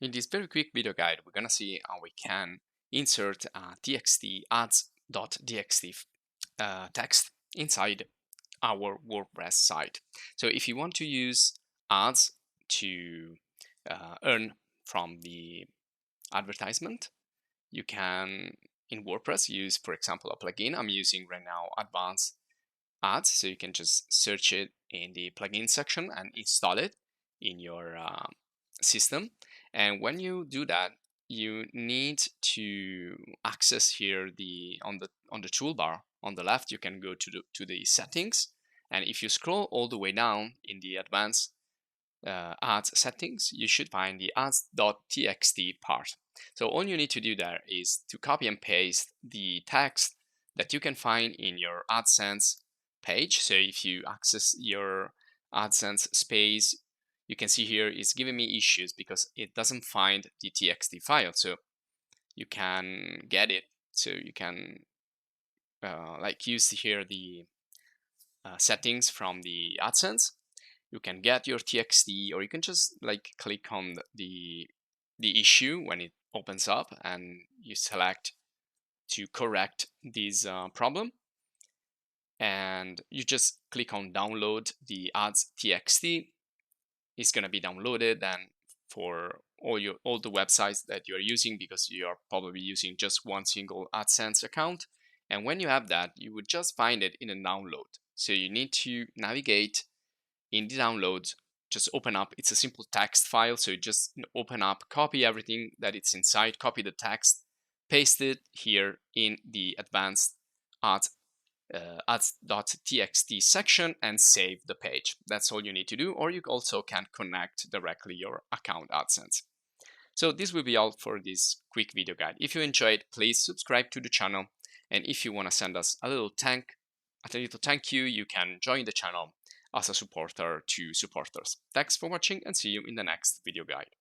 In this very quick video guide, we're gonna see how we can insert TXT ads.txt text inside our WordPress site. So if you want to use ads to earn from the advertisement, you can in WordPress use, for example, a plugin. I'm using right now Advanced Ads, so you can just search it in the plugin section and install it in your system. And when you do that, you need to access here on the toolbar on the left. You can go to the settings, and if you scroll all the way down in the advanced ads settings, you should find the ads.txt part. So all you need to do there is to copy and paste the text that you can find in your Adsense page. So if you access your Adsense space, you can see here it's giving me issues because it doesn't find the txt file. So you can get it. So you can like use here the settings from the Adsense. You can get your txt, or you can just like click on the issue when it opens up, and you select to correct this problem, and you just click on download the ads txt. It's going to be downloaded, and for all the websites that you're using, because you are probably using just one single AdSense account. And when you have that, you would just find it in a download. So you need to navigate in the download, just open up. It's a simple text file, so you just open up, copy everything that it's inside, copy the text, paste it here in the advanced ads.txt section, and save the page. That's all you need to do, or you also can connect directly your account AdSense. So this will be all for this quick video guide. If you enjoyed, please subscribe to the channel, and if you want to send us a little thank you, you can join the channel as a supporter to support us. Thanks for watching, and see you in the next video guide.